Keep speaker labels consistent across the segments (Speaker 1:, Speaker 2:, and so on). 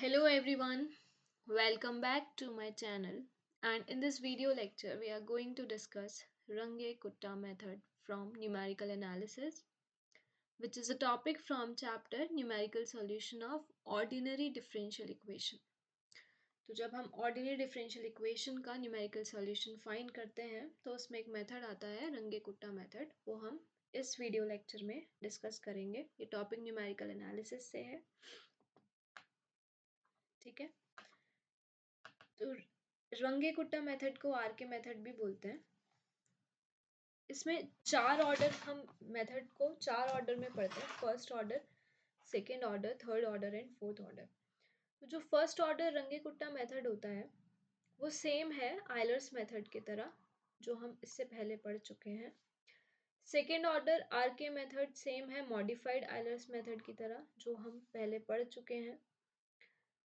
Speaker 1: Hello everyone, welcome back to my channel, and in this video lecture we are going to discuss Range Kutta method from numerical analysis, which is a topic from chapter numerical solution of ordinary differential equation. तो जब हम ordinary differential equation का numerical solution find करते हैं तो उसमें एक method आता है रंगे कुट्टा मेथड, वो हम इस वीडियो लेक्चर में डिस्कस करेंगे। ये टॉपिक न्यूमेरिकल एनालिसिस से है, ठीक है। तो रंगे कुट्टा मेथड को आर के मेथड भी बोलते हैं। इसमें चार ऑर्डर, हम मेथड को चार ऑर्डर में पढ़ते हैं, first order, second order, third order and fourth order. तो जो फर्स्ट ऑर्डर रंगे कुट्टा मेथड होता है वो सेम है आयलर्स मेथड की तरह, जो हम इससे पहले पढ़ चुके हैं। सेकेंड ऑर्डर आर के मेथड सेम है मॉडिफाइड आयलर्स मेथड की तरह, जो हम पहले पढ़ चुके हैं।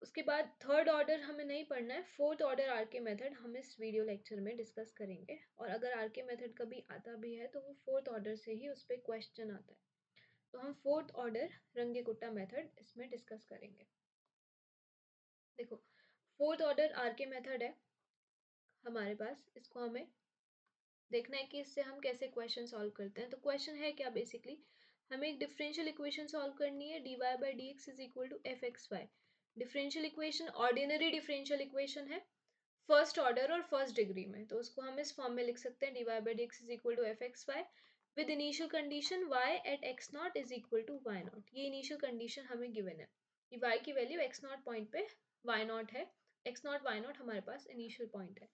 Speaker 1: उसके बाद थर्ड ऑर्डर हमें नहीं पढ़ना है, फोर्थ ऑर्डर आर के मेथड हम इस वीडियो लेक्चर में डिस्कस करेंगे। और अगर आर के मेथड कभी आता भी है तो वो फोर्थ ऑर्डर से ही उस पर क्वेश्चन आता है, तो हम फोर्थ ऑर्डर रंगे कुट्टा मेथड इसमें डिस्कस करेंगे। देखो, फोर्थ ऑर्डर आर के मेथड है हमारे पास, इसको हमें देखना है कि इससे हम कैसे क्वेश्चन सॉल्व करते हैं। तो क्वेश्चन है क्या, बेसिकली हमें एक डिफरेंशियल इक्वेशन सॉल्व करनी है, dy by d x is equal to f x y. Differential equation ordinary differential equation है फर्स्ट ऑर्डर और फर्स्ट डिग्री में, तो उसको हम इस फॉर्म में लिख सकते हैं, dy by d x is equal to f x y with initial condition y at x not is equal to y not. ये इनिशियल कंडीशन हमें गिवन है कि y की वैल्यू एक्स नॉट पॉइंट पे वाई नॉट है, x not y not हमारे पास initial point है।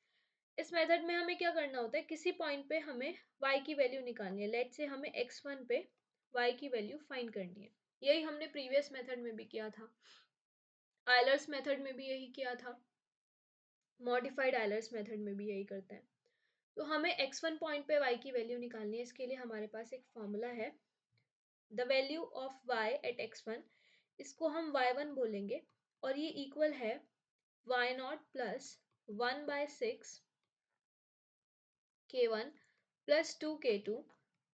Speaker 1: इस मेथड में हमें क्या करना होता है, किसी पॉइंट पे हमें y की वैल्यू निकालनी है। लेट से हमें x1 पे y की वैल्यू फाइंड करनी है। यही हमने प्रीवियस मेथड में भी किया था, आयलर्स मेथड में भी यही किया था, मॉडिफाइड आयलर्स मेथड में भी यही करते हैं। तो हमें x1 पॉइंट पे y की वैल्यू निकालनी है। इसके लिए हमारे पास एक फॉर्मूला है, the value of y at x1, इसको हम y1 बोलेंगे, और ये इक्वल है y not plus 1/6 k1 plus 2k2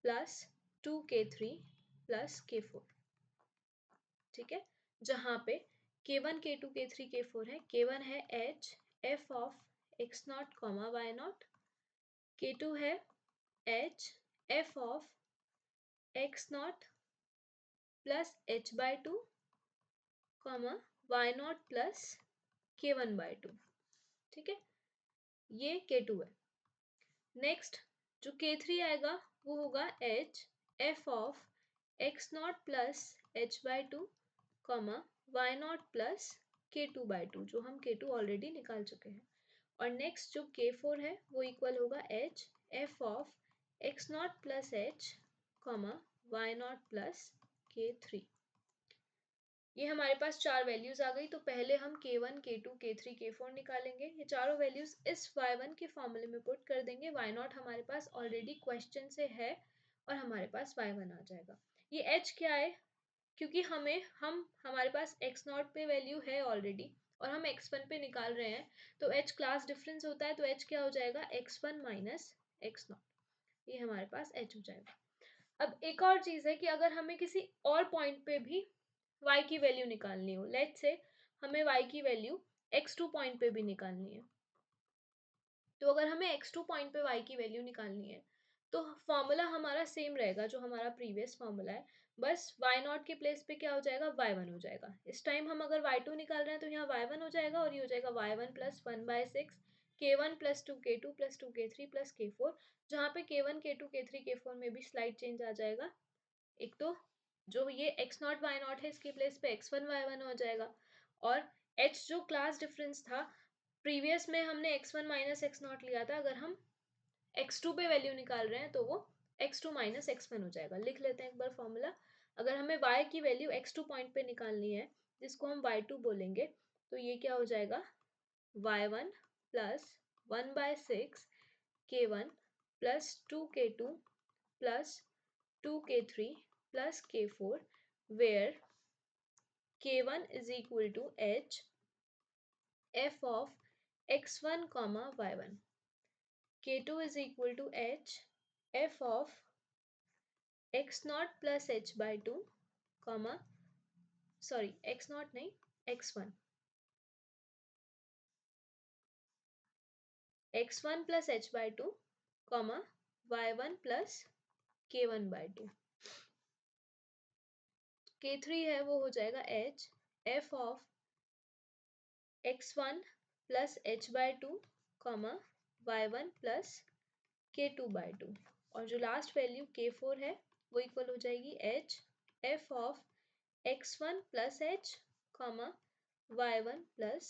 Speaker 1: plus 2k3 plus k4, ठीक है। जहाँ पे k1 k2 k3 k4 है, k1 है h f of x not comma y not, k2 है h f of x not plus h by two comma y not plus k1 by two, ठीक है। ये k2 है। Next जो k3 आएगा वो होगा h f of x not plus h by two comma y not plus k2 by two, जो हम k2 ऑलरेडी निकाल चुके हैं। और नेक्स्ट जो k4 है वो इक्वल होगा h f of x not plus h comma y not plus k3। ये हमारे पास चार वैल्यूज आ गई। तो पहले हम k1 k2 k3 k4 निकालेंगे। ये चारों वैल्यूज इस y1 के फॉर्मूले में पुट कर देंगे। y0 हमारे पास ऑलरेडी क्वेश्चन से है और हमारे पास y1 आ जाएगा। ये h क्या है, क्योंकि हमारे पास x0 पे वैल्यू है ऑलरेडी और हम x1 पे निकाल रहे हैं, तो h क्लास डिफरेंस होता है, तो h क्या हो जाएगा, x1 माइनस x0। ये हमारे पास h हो जाएगा। अब एक और चीज है कि अगर हमें किसी और पॉइंट पे भी y की वैल्यू निकालनी हो, लेट से हमें y की वैल्यू x2 पॉइंट पे भी निकालनी है, तो अगर हमें x2 पॉइंट पे y की वैल्यू निकालनी है तो फॉर्मूला हमारा सेम रहेगा जो हमारा प्रीवियस फॉर्मूला है, बस y0 के प्लेस पे क्या हो जाएगा, y1 हो जाएगा। इस टाइम हम अगर y2 निकाल रहे हैं तो यहाँ y1 हो जाएगा और ये हो जाएगा y1 plus 1/6 k1 plus 2k2 plus 2k3 plus k4, जहाँ पे k1 k2 k3 k4 में भी स्लाइड चेंज आ जाएगा। एक तो जो ये एक्स नॉट वाई नॉट है इसके प्लेस पे x1 y1 हो जाएगा, और h जो क्लास डिफरेंस था प्रीवियस में हमने x1 माइनस एक्स नॉट लिया था, अगर हम x2 पे वैल्यू निकाल रहे हैं तो वो x2 माइनस x1 हो जाएगा। लिख लेते हैं एक बार फॉर्मूला। अगर हमें y की वैल्यू x2 पॉइंट पे निकालनी है जिसको हम y2 बोलेंगे, तो ये क्या हो जाएगा, y1 plus 1/6 k1 plus 2k2 plus 2k3 plus k4, where k1 is equal to h f of x1 comma y1, k2 is equal to h f of x naught plus h by 2 comma, sorry, x naught नहीं, x1, x1 plus h by two comma y1 plus k1 by to. k3 है वो हो जाएगा h f of x1 plus h by two comma y1 plus k2 by to. और जो last value k4 है वो equal हो जाएगी h f of x1 plus h comma y1 plus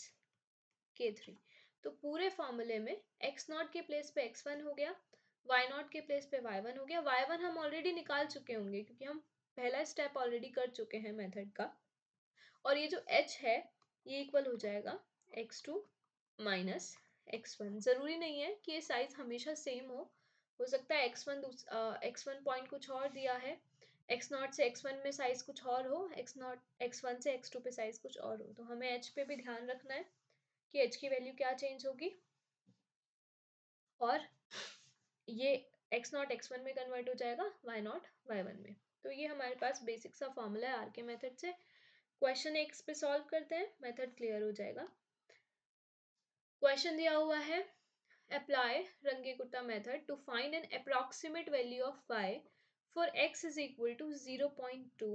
Speaker 1: k3। तो पूरे फॉर्मूले में x नॉट के प्लेस पे x1 हो गया, y नॉट के प्लेस पे y1 हो गया। y1 हम ऑलरेडी निकाल चुके होंगे क्योंकि हम पहला स्टेप ऑलरेडी कर चुके हैं मेथड का। और ये जो h है ये इक्वल हो जाएगा x2 माइनस x1। जरूरी नहीं है कि ये साइज हमेशा सेम हो सकता है x1 पॉइंट कुछ और दिया है, x नॉट से x1 में साइज कुछ और हो, x1 से x2 पे साइज कुछ और हो। तो हमें h पे भी ध्यान रखना है कि h की वैल्यू क्या चेंज होगी। और ये x नॉट x1 में कन्वर्ट हो जाएगा, y नॉट y1 में। तो ये हमारे पास बेसिक सा फॉर्मूला है आर के मेथड से। क्वेश्चन एक्स पे सॉल्व करते हैं, मेथड क्लियर हो जाएगा। क्वेश्चन दिया हुआ है apply Runge-Kutta method to find an approximate value of y for x is equal to 0.2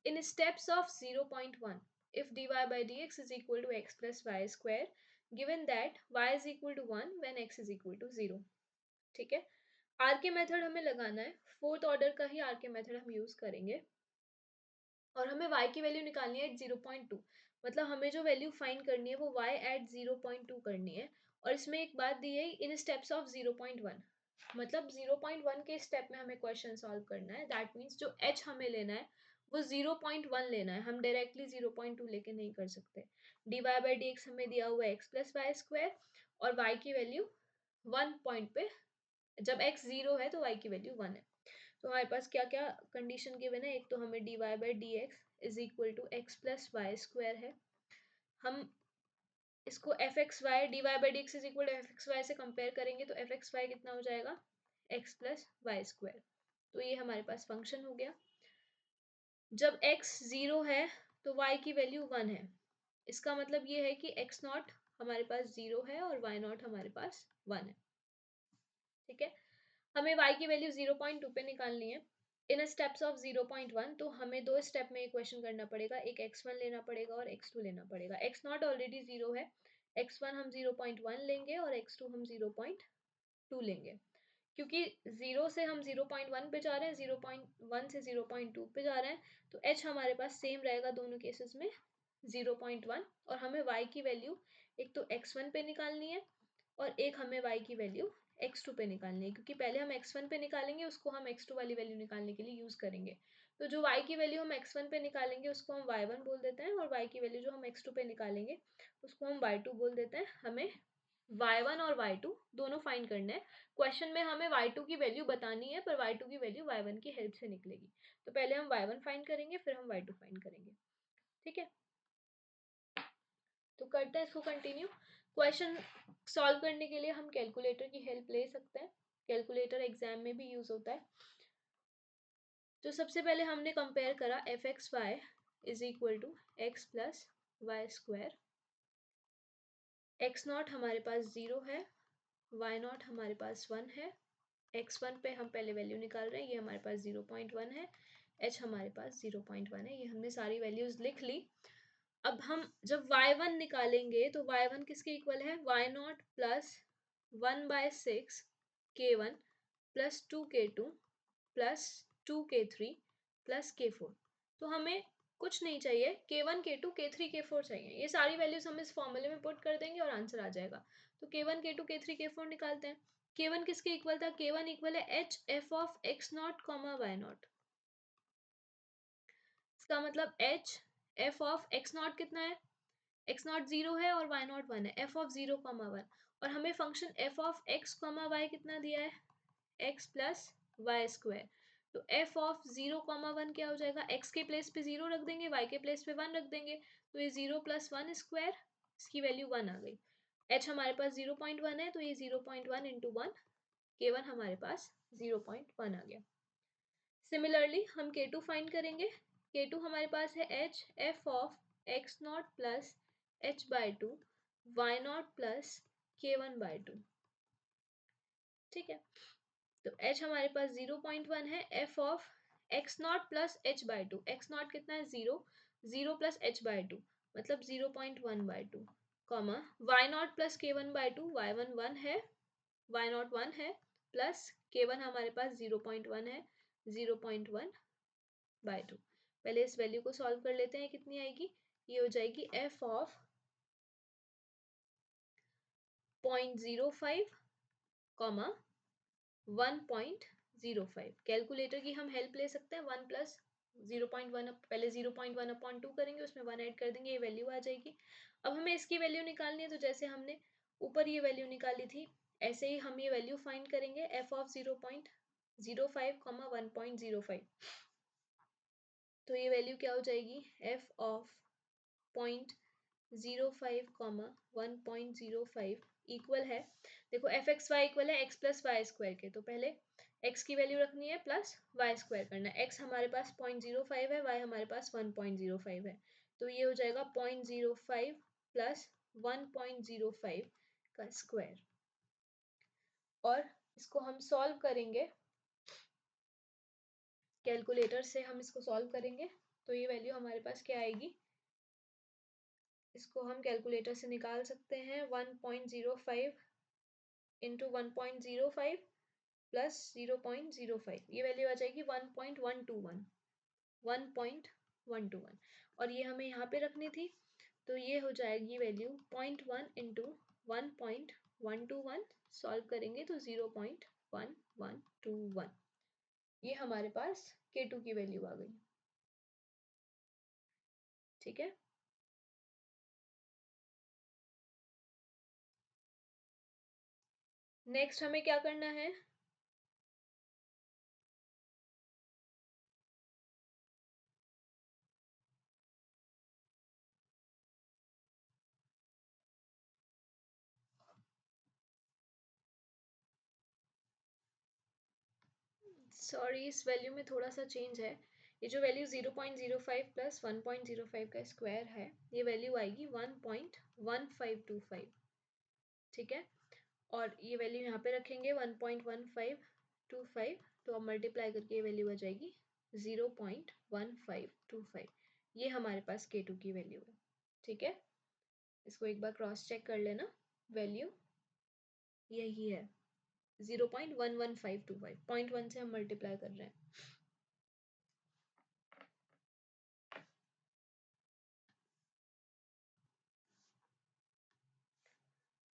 Speaker 1: in steps of 0.1 if dy by dx is equal to x plus y square given that y is equal to 1 when x is equal to 0। ठीक है, are के method हमें लगाना है, fourth order का ही are के method हम use करेंगे। और हमें y की वैल्यू निकालनी है एट 0.2, मतलब हमें जो वैल्यू फाइंड करनी है वो y एट 0.2 करनी है। और इसमें एक बात दी है इन स्टेप्स ऑफ 0.1, मतलब 0.1 के स्टेप में हमें क्वेश्चन सॉल्व करना है। दैट मीन्स जो h हमें लेना है वो 0.1 लेना है, हम डायरेक्टली 0.2 लेके नहीं कर सकते। dy बाई डी एक्स हमें दिया हुआ है एक्स प्लस वाई स्क्वायर और y की वैल्यू 1 पॉइंट पे, जब x 0 है तो y की वैल्यू 1 है। तो हमारे पास क्या क्या कंडीशन गिवन है, एक तो हमें dy by d x is equal to x plus y square है। हम इसको f x y d y by d x is equal to f x y से कंपेयर करेंगे तो एफ एक्स वाई कितना हो जाएगा, एक्स प्लस वाई स्क्वायर। तो ये हमारे पास फंक्शन हो गया। जब x 0 है तो y की वैल्यू 1 है, इसका मतलब ये है कि x नॉट हमारे पास 0 है और y नॉट हमारे पास 1 है। ठीक है, हमें y की वैल्यू 0.2 पे निकालनी है इन स्टेप्स ऑफ 0.1। तो हमें दो स्टेप में इक्वेशन करना पड़ेगा, एक x1 लेना पड़ेगा और x2 लेना पड़ेगा। x नॉट ऑलरेडी 0 है, x1 हम 0.1 लेंगे और x2 हम 0.2 लेंगे। क्योंकि 0 से हम 0.1 पे जा रहे हैं, 0.1 से 0.2 पे जा रहे हैं, तो h हमारे पास सेम रहेगा दोनों केसेस में 0.1। और हमें y की वैल्यू एक तो x1 पे निकालनी है और एक हमें y की वैल्यू x2 पे निकालनी है, क्योंकि पहले हम x1 पे निकालेंगे उसको हम x2 वाली वैल्यू निकालने के लिए यूज करेंगे। तो जो y की वैल्यू हम x1 पे निकालेंगे उसको हम y1 बोल देते हैं और y की वैल्यू जो हम x2 पे निकालेंगे उसको हम y2 बोल देते हैं। हमें y1 और y2 दोनों फाइंड करना है। क्वेश्चन में हमें y2 की वैल्यू बतानी है पर y2 की वैल्यू y1 की हेल्प से निकलेगी। तो पहले हम y1 फाइंड करेंगे फिर हम y2 फाइंड करेंगे। ठीक है, तो करते हैं इसको कंटिन्यू। क्वेश्चन सॉल्व करने के लिए हम कैलकुलेटर की हेल्प ले सकते हैं, कैलकुलेटर एग्जाम में भी यूज होता है। तो सबसे पहले हमने कंपेयर करा f x y is equal to x plus y square. X not हमारे पास 0 है, वाई नॉट हमारे पास 1 है। x1 पे हम पहले वैल्यू निकाल रहे हैं, ये हमारे पास 0.1 है, h हमारे पास 0.1 है। ये हमने सारी वैल्यूज लिख ली। अब हम जब y1 निकालेंगे तो y1 किसके इक्वल है, y not plus 1/6 k1 plus 2k2 plus 2k3 plus k4। तो हमें कुछ नहीं चाहिए, k1 k2 k3 k4 चाहिए। ये सारी वैल्यूज हम इस फॉर्मूले में पुट कर देंगे और आंसर आ जाएगा। तो k1 k2 k3 k4 निकालते हैं। k1 किसके इक्वल था, k1 इक्वल है h f of x not comma y not. इसका मतलब h f of x not कितना है, x नॉट 0 है और y नॉट 1 है, f ऑफ 0 कॉमा 1। और हमें function f of x comma y कितना दिया है, x प्लस वाई स्क्वायर। तो f ऑफ 0 कॉमा 1 क्या हो जाएगा, x के प्लेस पे 0 रख देंगे, y के प्लेस पे 1 रख देंगे, तो ये 0 प्लस 1 स्क्वायर, इसकी वैल्यू 1 आ गई। h हमारे पास 0.1 है तो ये 0.1 इंटू 1, k1 हमारे पास 0.1 आ गया। सिमिलरली हम k2 फाइंड करेंगे। k2 हमारे पास है h f of x not plus h by two y not plus k1 by two. ठीक है, तो h हमारे पास 0.1 है, f of x not plus h by two, x not कितना है 0, 0 प्लस h बाई टू मतलब 0.1/2, comma y not plus k1 by to, y1 1 है, y नॉट 1 है, प्लस k1 हमारे पास 0.1 है, 0.1/2। पहले इस वैल्यू को सॉल्व कर लेते हैं, कितनी आएगी, ये हो जाएगी f ऑफ 0.05 कॉमा 1.05। कैलकुलेटर की हम हेल्प ले सकते हैं, 1 प्लस 0.1, पहले 0.1/2 करेंगे, उसमें 1 ऐड कर देंगे, ये वैल्यू आ जाएगी। अब हमें इसकी वैल्यू निकालनी है, तो जैसे हमने ऊपर ये वैल्यू निकाली थी ऐसे ही हम ये वैल्यू फाइंड करेंगे, f ऑफ 0.05 कॉमा 1.05। तो ये वैल्यू क्या हो जाएगी, f ऑफ 0.05 कॉमा 1.05 इक्वल है, देखो एफ एक्स वाई इक्वल है एक्स प्लस वाई स्क्वायर के, तो पहले x की वैल्यू रखनी है प्लस वाई स्क्वायर करना है, x हमारे पास 0.05 है, y हमारे पास 1.05 है, तो ये हो जाएगा 0.05 प्लस 1.05 का स्क्वायर। और इसको हम सॉल्व करेंगे, कैलकुलेटर से हम इसको सॉल्व करेंगे, तो ये वैल्यू हमारे पास क्या आएगी, इसको हम कैलकुलेटर से निकाल सकते हैं, 1.05 इंटू 1.05 प्लस 0.05, ये वैल्यू आ जाएगी 1.121 और ये हमें यहाँ पे रखनी थी, तो ये हो जाएगी वैल्यू 0.1 इंटू 1.121, सॉल्व करेंगे तो 0.1121, ये हमारे पास K2 की वैल्यू आ गई। ठीक है, नेक्स्ट हमें क्या करना है, सॉरी इस वैल्यू में थोड़ा सा चेंज है, ये जो वैल्यू 0.05 प्लस 1.05 का स्क्वायर है, ये वैल्यू आएगी 1.1525। ठीक है, और ये वैल्यू यहाँ पे रखेंगे 1.1525, तो अब मल्टीप्लाई करके ये वैल्यू आ जाएगी 0.1525, ये हमारे पास K2 की वैल्यू है। ठीक है, इसको एक बार क्रॉस चेक कर लेना, वैल्यू यही है 0.11525, 0.1 से हम मल्टीप्लाई कर रहे हैं।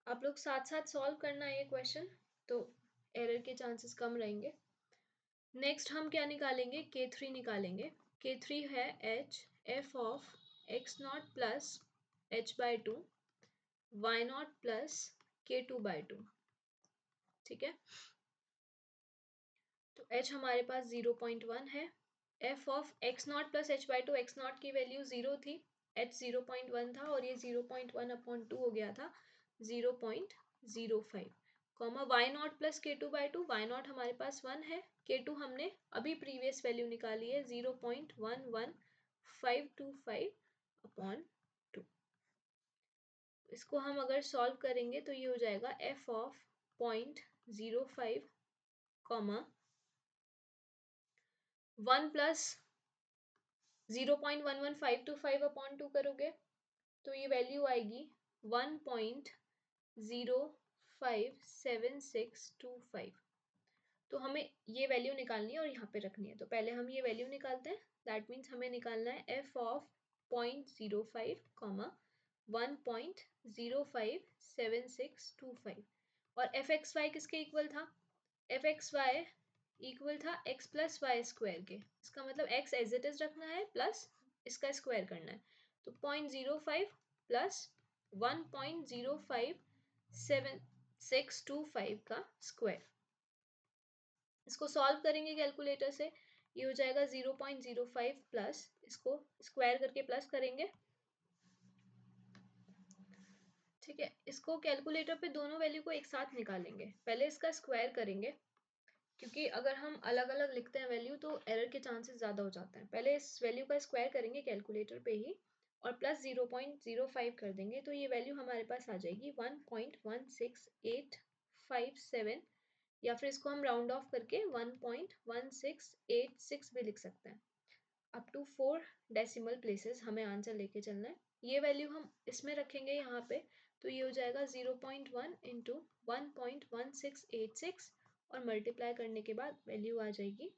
Speaker 1: आप लोग साथ साथ सॉल्व करना है ये क्वेश्चन, तो एरर के चांसेस कम रहेंगे। नेक्स्ट हम क्या निकालेंगे, K3 निकालेंगे। K3 है h f of x not plus h by to y not plus K2/2। ठीक है, तो h हमारे पास 0.1 है, f of x not plus h by two, x not की वैल्यू 0 थी, h 0.1 था और ये 0.1/2 हो गया था 0.05, comma y not plus K2/2, y not हमारे पास 1 है, K2 हमने अभी प्रीवियस वैल्यू निकाली है 0.11525/2। इसको हम अगर सॉल्व करेंगे तो ये हो जाएगा f ऑफ 0.05 कॉमा 1 प्लस 0.11525/2 करोगे तो ये वैल्यू आएगी 1.057625। तो हमें ये वैल्यू निकालनी है और यहाँ पे रखनी है, तो पहले हम ये वैल्यू निकालते हैं, दैट मीन्स हमें निकालना है f ऑफ 0.05 कॉमा 1.057625, और एफ एक्स वाई किसके इक्वल था, एफ एक्स वाई इक्वल था x प्लस वाई स्क्वायर के, इसका मतलब x एज इट इज रखना है प्लस इसका स्क्वायर करना है, तो 0.05 प्लस 1.057625 का स्क्वायर। इसको सॉल्व करेंगे कैलकुलेटर से, ये हो जाएगा 0.05 प्लस, इसको स्क्वायर करके प्लस करेंगे। ठीक है, इसको कैलकुलेटर पे दोनों वैल्यू को एक साथ निकालेंगे, पहले इसका स्क्वायर करेंगे, क्योंकि अगर हम अलग अलग लिखते हैं वैल्यू तो एरर के चांसेस ज़्यादा हो जाते हैं। पहले इस वैल्यू का स्क्वायर करेंगे कैलकुलेटर पे ही और प्लस 0.05 कर देंगे, तो ये वैल्यू हमारे पास आ जाएगी 1.16857 या फिर इसको हम राउंड ऑफ करके 1.1686 भी लिख सकते हैं। अप टू 4 डेसिमल प्लेसेस हमें आंसर लेके चलना है। ये वैल्यू हम इसमें रखेंगे यहाँ पे, तो ये हो जाएगा 0.1 इंटू 1.1686 और मल्टीप्लाई करने के बाद वैल्यू आ जाएगी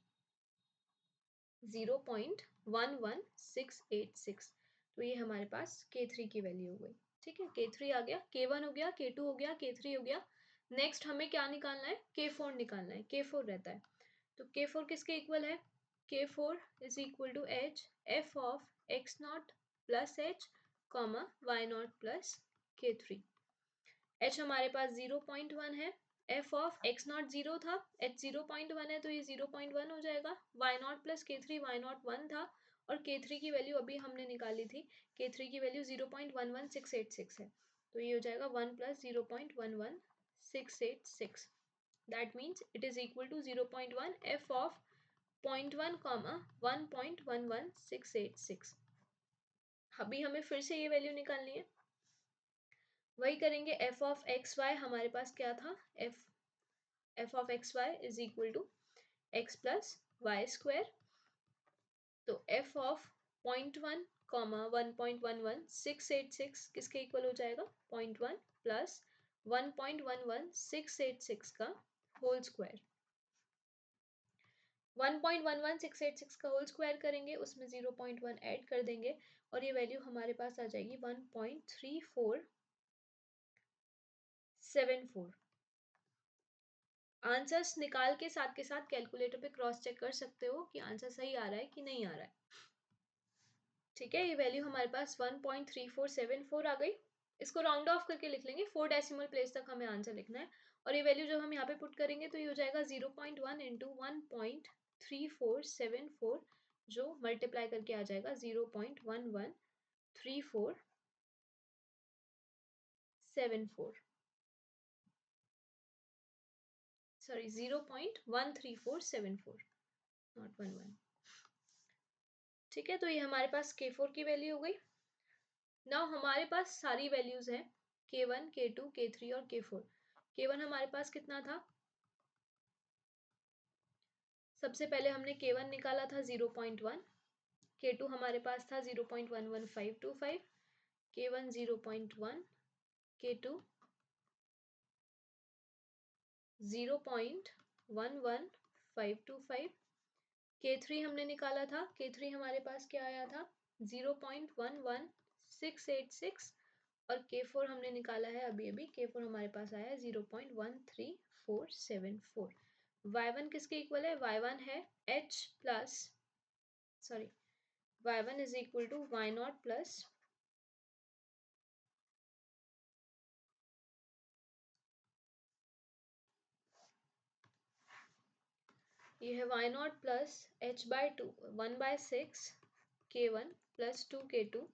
Speaker 1: 0.11686। तो ये हमारे पास K3 की वैल्यू हो गई। ठीक है, K3 आ गया, K1 हो गया, K2 हो गया, K3 हो गया। नेक्स्ट हमें क्या निकालना है? K4 निकालना है। K4 रहता है, तो K4 किसके इक्वल है? K4 is equal to h f of x not plus h comma y not plus K3। H हमारे पास 0.1 है, एफ ऑफ एक्स नॉट 0 था, एच 0.1 है तो ये 0.1 हो जाएगा। Y not plus K3, y not 1 था और K3 की वैल्यू अभी हमने निकाली थी, K3 की वैल्यू 0.11686 है, तो ये हो जाएगा 1 plus 0.11686। That means it is equal to 0.1 f of 0.1 comma 1.11686। अभी हमें फिर से ये वैल्यू निकालनी है, वही करेंगे। एफ ऑफ एक्स वाई हमारे पास क्या था? F of x y is equal to x plus y square. तो एफ ऑफ 0.1 कॉमा 1.11686 किसके इक्वल हो जाएगा? 0.1 प्लस 1.11686 का होल स्क्वायर। 1.11686 का होल स्क्वायर करेंगे, उसमें 0.1 ऐड कर देंगे और ये वैल्यू हमारे पास आ जाएगी 1.3474। आंसर्स निकाल के साथ कैलकुलेटर पे क्रॉस चेक कर सकते हो कि आंसर सही आ रहा है कि नहीं आ रहा है। ठीक है, ये वैल्यू हमारे पास 1.3474 आ गई। इसको राउंड ऑफ करके लिख लेंगे, 4 डेसिमल प्लेस तक हमें आंसर लिखना है और ये वैल्यू जब हम यहाँ पे पुट करेंगे तो ये हो जाएगा 0.1 इंटू 1.3474 जो मल्टीप्लाई करके आ जाएगा 0.13474, सॉरी 0.13474, नॉट 11। ठीक है, तो ये हमारे पास K4 की वैल्यू हो गई। नाउ हमारे पास सारी वैल्यूज हैं K1, K2, K3 और K4। K1 हमारे पास कितना था? सबसे पहले हमने K1 निकाला था 0.1, K2 हमारे पास था 0.11525, K1 0.1, K2 0.11525, K3 हमने निकाला था, K3 हमारे पास क्या आया था? 0.11686 और K4 हमने निकाला है अभी अभी, K4 हमारे पास आया है 0.13474। y1 किसके इक्वल है? y1 है h plus sorry y1 is equal to y not plus ये है y not plus h by 2 1/6 K1 plus 2K2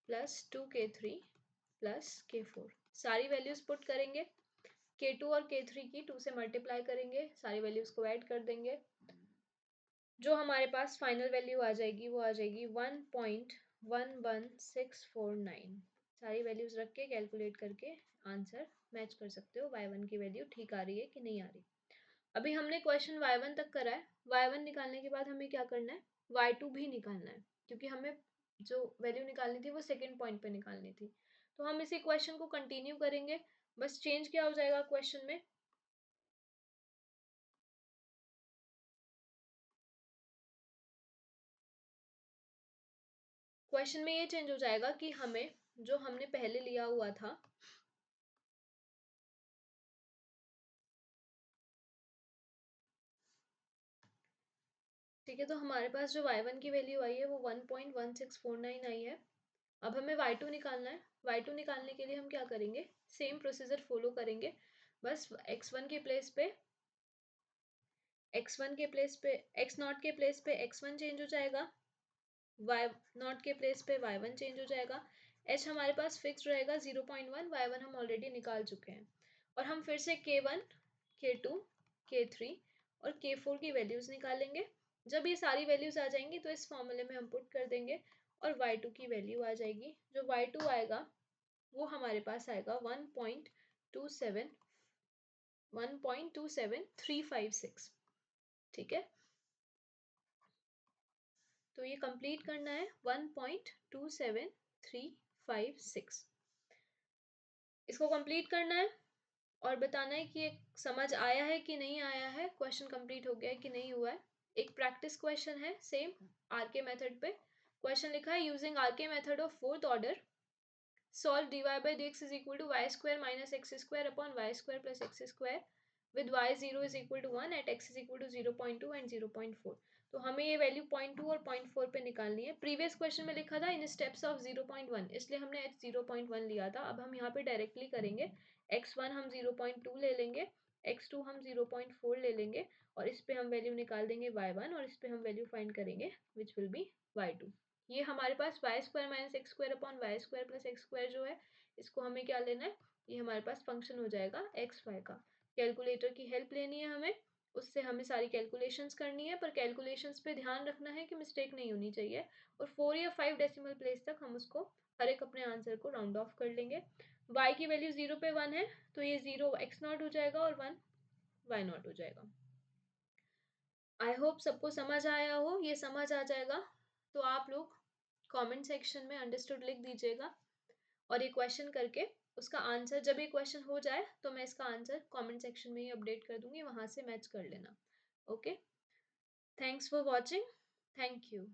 Speaker 1: plus 2K3 plus K4। सारी वैल्यूज पुट करेंगे, K2 और K3 की 2 से मल्टीप्लाई करेंगे, सारी वैल्यूज को ऐड कर देंगे, जो हमारे पास फाइनल वैल्यू आ जाएगी वो आ जाएगी 1.11649। सारी वैल्यूज रख के कैलकुलेट करके आंसर मैच कर सकते हो, y1 की वैल्यू ठीक आ रही है कि नहीं आ रही। अभी हमने क्वेश्चन y1 तक करा है, y1 निकालने के बाद हमें क्या करना है? y2 भी निकालना है, क्योंकि हमें जो वैल्यू निकालनी थी वो सेकेंड पॉइंट पे निकालनी थी। तो हम इसी क्वेश्चन को कंटिन्यू करेंगे, बस चेंज क्या हो जाएगा क्वेश्चन में? क्वेश्चन में ये चेंज हो जाएगा कि हमें जो हमने पहले लिया हुआ था ठीक है, तो हमारे पास जो y1 की वैल्यू आई है वो 1.1649 आई है। अब हमें y2 निकालना है। y2 निकालने के लिए हम क्या करेंगे? सेम प्रोसीजर फॉलो करेंगे, बस x1 के प्लेस पे x नॉट के प्लेस पे x1 चेंज हो जाएगा, y नॉट के प्लेस पे y1 चेंज हो जाएगा, h हमारे पास फिक्स रहेगा 0.1, y1 हम ऑलरेडी निकाल चुके हैं और हम फिर से K1, K2, K3 और K4 की वैल्यूज निकालेंगे। जब ये सारी वैल्यूज आ जाएंगी तो इस फॉर्मूले में हम पुट कर देंगे और y2 की वैल्यू आ जाएगी। जो y2 आएगा वो हमारे पास आएगा 1.27 1.27356, ठीक है। तो ये कंप्लीट करना है 1.27356, इसको कंप्लीट करना है और बताना है कि ये समझ आया है कि नहीं आया है, क्वेश्चन कंप्लीट हो गया है कि नहीं हुआ है। एक प्रैक्टिस क्वेश्चन है सेम आरके मेथड पे, क्वेश्चन लिखा है using RK method of fourth order solve dy by dx is equal to y square minus x square upon y square plus x square with y0 is equal to 1 at x is equal to 0.2 and 0.4। तो हमें ये value 0.2 और 0.4 पे निकालनी है। Previous question में लिखा था इन स्टेप्स ऑफ 0.1, इसलिए हमने h 0.1 लिया था। अब हम यहाँ पे डायरेक्टली करेंगे, x1 हम 0.2 ले लेंगे, x2 हम 0.4 ले लेंगे और इस पे हम वैल्यू निकाल देंगे y1 और इस पे हम वैल्यू फाइंड करेंगे विच विल बी y2। ये हमारे पास y square minus x square upon y square plus x square जो है, इसको हमें क्या लेना है, ये हमारे पास फंक्शन हो जाएगा एक्स वाई का। कैलकुलेटर की हेल्प लेनी है हमें, उससे हमें सारी कैलकुलेशंस करनी है, पर कैलकुलेशंस पे ध्यान रखना है कि मिस्टेक नहीं होनी चाहिए। और 4 या 5 डेसिमल प्लेस तक हम उसको हर एक अपने आंसर को राउंड ऑफ कर लेंगे। y की वैल्यू 0 पे 1 है तो ये 0 x नॉट हो जाएगा और 1 y नॉट हो जाएगा। आई होप सबको समझ आया हो। ये समझ आ जाएगा तो आप लोग कमेंट सेक्शन में अंडरस्टूड लिख दीजिएगा और ये क्वेश्चन करके उसका आंसर, जब ये क्वेश्चन हो जाए तो मैं इसका आंसर कमेंट सेक्शन में ही अपडेट कर दूंगी, वहां से मैच कर लेना। Okay, thanks for watching, thank you.